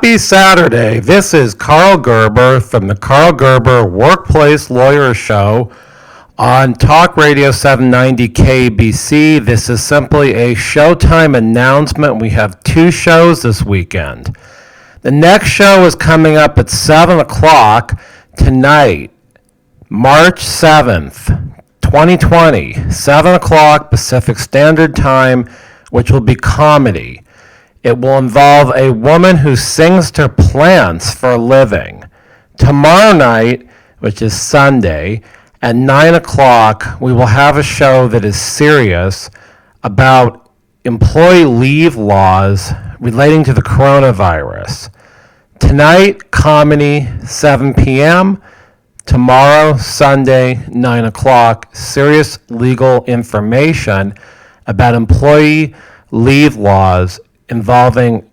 Happy Saturday. This is Karl Gerber from the Karl Gerber Workplace Lawyer Show on Talk Radio 790 KABC. This is simply a showtime announcement. We have two shows this weekend. The next show is coming up at 7 o'clock tonight, March 7th, 2020, 7 o'clock Pacific Standard Time, which will be comedy. It will involve a woman who sings to plants for a living. Tomorrow night, which is Sunday, at 9 o'clock, we will have a show that is serious about employee leave laws relating to the coronavirus. Tonight, comedy, 7 p.m. Tomorrow, Sunday, 9 o'clock, serious legal information about employee leave laws involving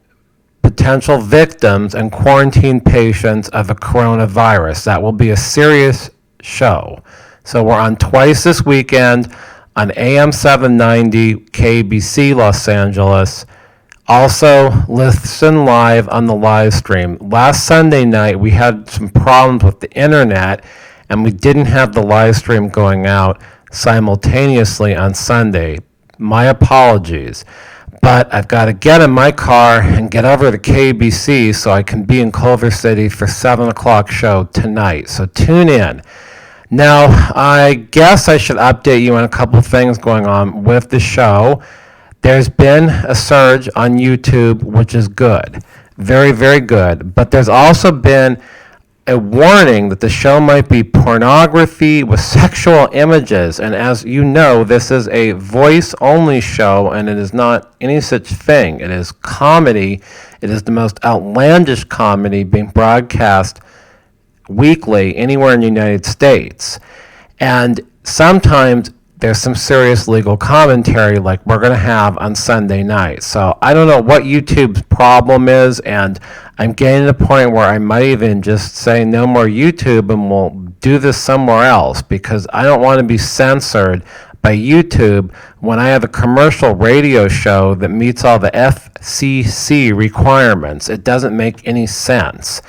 potential victims and quarantine patients of the coronavirus. That will be a serious show. So we're on twice this weekend on AM790 KABC Los Angeles. Also, listen live on the live stream. Last Sunday night, we had some problems with the internet, and we didn't have the live stream going out simultaneously on Sunday. My apologies. But I've got to get in my car and get over to KABC so I can be in Culver City for 7 o'clock show tonight. So tune in. Now, I guess I should update you on a couple of things going on with the show. There's been a surge on YouTube, which is good. Very, very good. But there's also been a warning that the show might be pornography with sexual images. And as you know, this is a voice-only show, and it is not any such thing. It is comedy. It is the most outlandish comedy being broadcast weekly anywhere in the United States. And sometimes there's some serious legal commentary like we're going to have on Sunday night. So I don't know what YouTube's problem is, and I'm getting to the point where I might even just say no more YouTube and we'll do this somewhere else, because I don't want to be censored by YouTube when I have a commercial radio show that meets all the FCC requirements. It doesn't make any sense.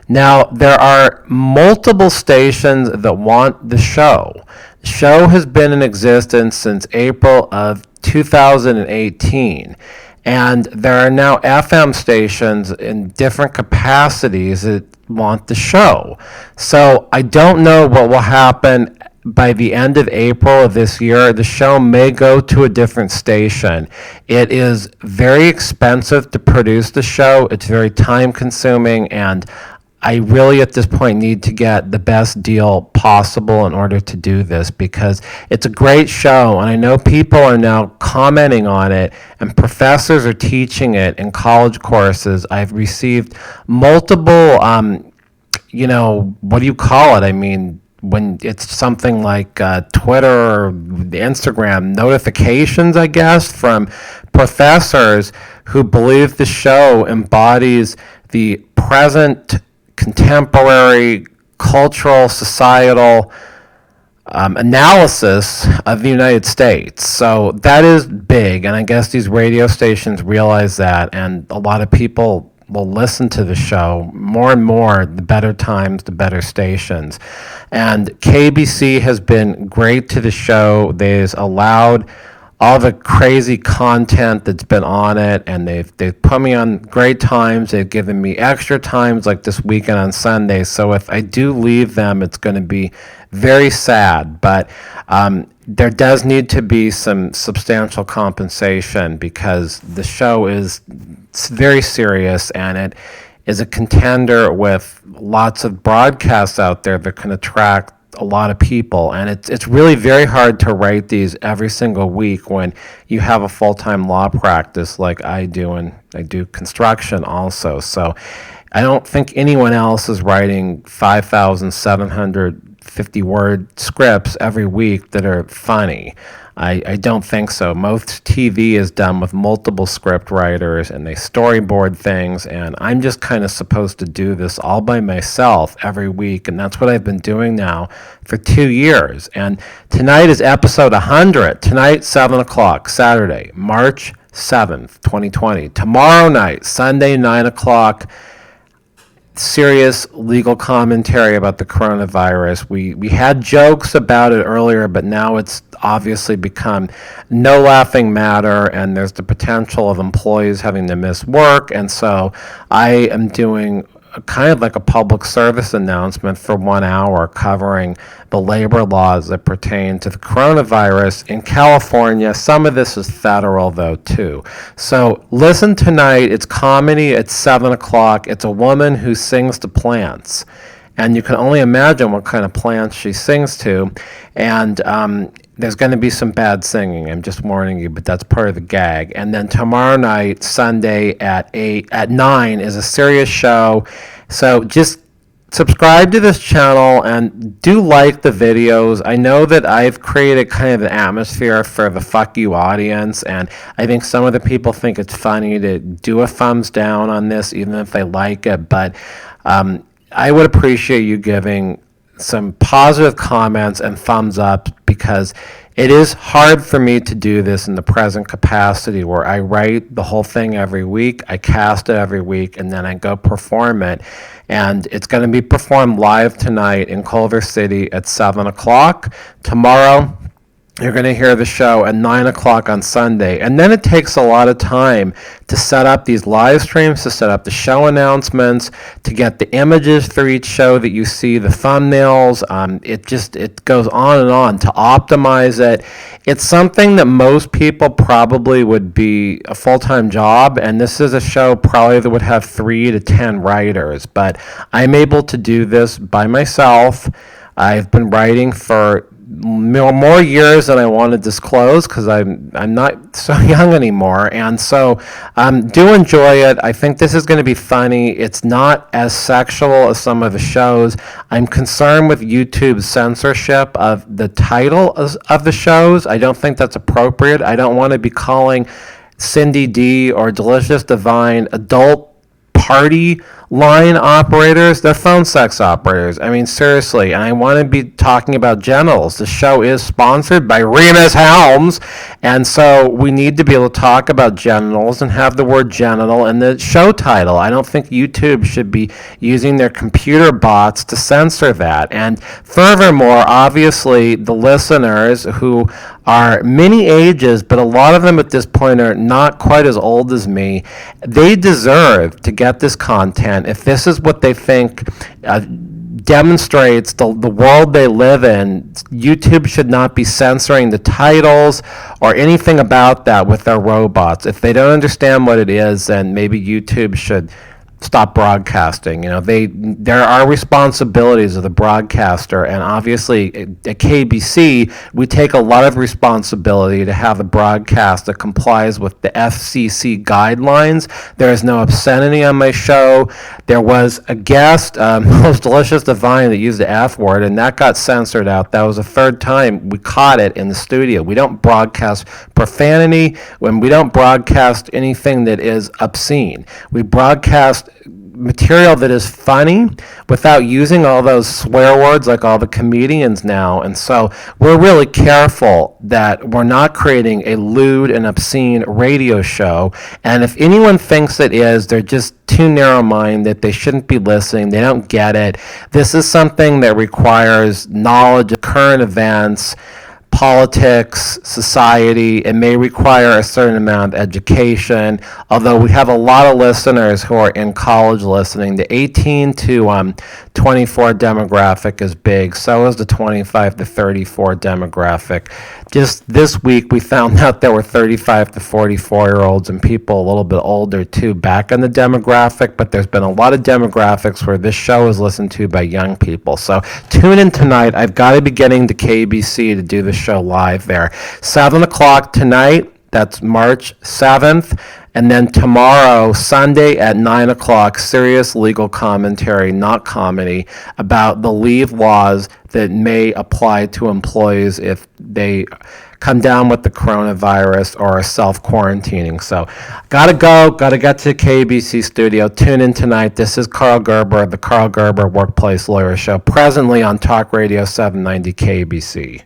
Now, there are multiple stations that want the show. The show has been in existence since April of 2018, and there are now FM stations in different capacities that want the show. So I don't know what will happen by the end of April of this year. The show may go to a different station. It is very expensive to produce the show. It's very time consuming, and I really at this point need to get the best deal possible in order to do this, because it's a great show, and I know people are now commenting on it, and professors are teaching it in college courses. I've received multiple, what do you call it? I mean, when it's something like Twitter or Instagram notifications, I guess, from professors who believe the show embodies the present contemporary cultural, societal analysis of the United States. So that is big, and I guess these radio stations realize that, and a lot of people will listen to the show more and more. The better times, the better stations. And KABC has been great to the show. They've allowed all the crazy content that's been on it, and they've put me on great times. They've given me extra times like this weekend on Sunday. So if I do leave them, it's going to be very sad. But there does need to be some substantial compensation, because the show is very serious, and it is a contender with lots of broadcasts out there that can attract a lot of people, and it's really very hard to write these every single week when you have a full-time law practice like I do, and I do construction also. So I don't think anyone else is writing 5,750 word scripts every week that are funny. I don't think so. Most TV is done with multiple script writers, and they storyboard things, and I'm just kind of supposed to do this all by myself every week, and that's what I've been doing now for 2 years. And tonight is episode 100. Tonight, 7 o'clock, Saturday, March 7th, 2020. Tomorrow night, Sunday, 9 o'clock, serious legal commentary about the coronavirus. We had jokes about it earlier, but now it's obviously become no laughing matter, and there's the potential of employees having to miss work. And so I am doing kind of like a public service announcement for 1 hour covering the labor laws that pertain to the coronavirus in California. Some of this is federal, though, too. So listen tonight. It's comedy at 7 o'clock. It's a woman who sings to plants. And you can only imagine what kind of plants she sings to. And there's going to be some bad singing. I'm just warning you, but that's part of the gag. And then tomorrow night, Sunday at 9 is a serious show. So just subscribe to this channel and do like the videos. I know that I've created kind of an atmosphere for the fuck you audience, and I think some of the people think it's funny to do a thumbs down on this, even if they like it. But I would appreciate you giving some positive comments and thumbs up, because it is hard for me to do this in the present capacity where I write the whole thing every week, I cast it every week, and then I go perform it. And it's going to be performed live tonight in Culver City at 7 o'clock. Tomorrow, you're going to hear the show at 9 o'clock on Sunday. And then it takes a lot of time to set up these live streams, to set up the show announcements, to get the images for each show that you see, the thumbnails. It goes on and on to optimize it. It's something that most people probably would be a full-time job, and this is a show probably that would have 3 to 10 writers. But I'm able to do this by myself. I've been writing for more years than I want to disclose, because I'm not so young anymore, and so do enjoy it. I think this is going to be funny. It's not as sexual as some of the shows. I'm concerned with YouTube's censorship of the title of the shows. I don't think that's appropriate. I don't want to be calling Cindy D or Delicious Divine adult party line operators. They're phone sex operators. I mean, seriously. And I want to be talking about genitals. The show is sponsored by Remus Helms, and so we need to be able to talk about genitals and have the word genital in the show title. I don't think YouTube should be using their computer bots to censor that. And furthermore, obviously, the listeners who are many ages, but a lot of them at this point are not quite as old as me, they deserve to get this content. If this is what they think demonstrates the world they live in, YouTube should not be censoring the titles or anything about that with their robots. If they don't understand what it is, then maybe YouTube should stop broadcasting. There are responsibilities of the broadcaster, and obviously at KBC we take a lot of responsibility to have a broadcast that complies with the FCC guidelines. There is no obscenity on my show. There was a guest, Most Delicious Divine, that used the F word, and that got censored out. That was the third time we caught it in the studio. We don't broadcast profanity. When we don't broadcast anything that is obscene, we broadcast material that is funny without using all those swear words like all the comedians now. And so we're really careful that we're not creating a lewd and obscene radio show. And if anyone thinks it is, they're just too narrow-minded. They shouldn't be listening. They don't get it. This is something that requires knowledge of current events, politics, society. It may require a certain amount of education, although we have a lot of listeners who are in college listening. The 18 to 24 demographic is big. So is the 25 to 34 demographic. Just this week, we found out there were 35 to 44-year-olds and people a little bit older, too, back in the demographic, but there's been a lot of demographics where this show is listened to by young people. So tune in tonight. I've got to be getting to KBC to do the show live there. 7 o'clock tonight, that's March 7th. And then tomorrow, Sunday at 9 o'clock, serious legal commentary, not comedy, about the leave laws that may apply to employees if they come down with the coronavirus or are self-quarantining. So got to get to the KBC studio. Tune in tonight. This is Karl Gerber, the Karl Gerber Workplace Lawyer Show, presently on Talk Radio 790 KBC.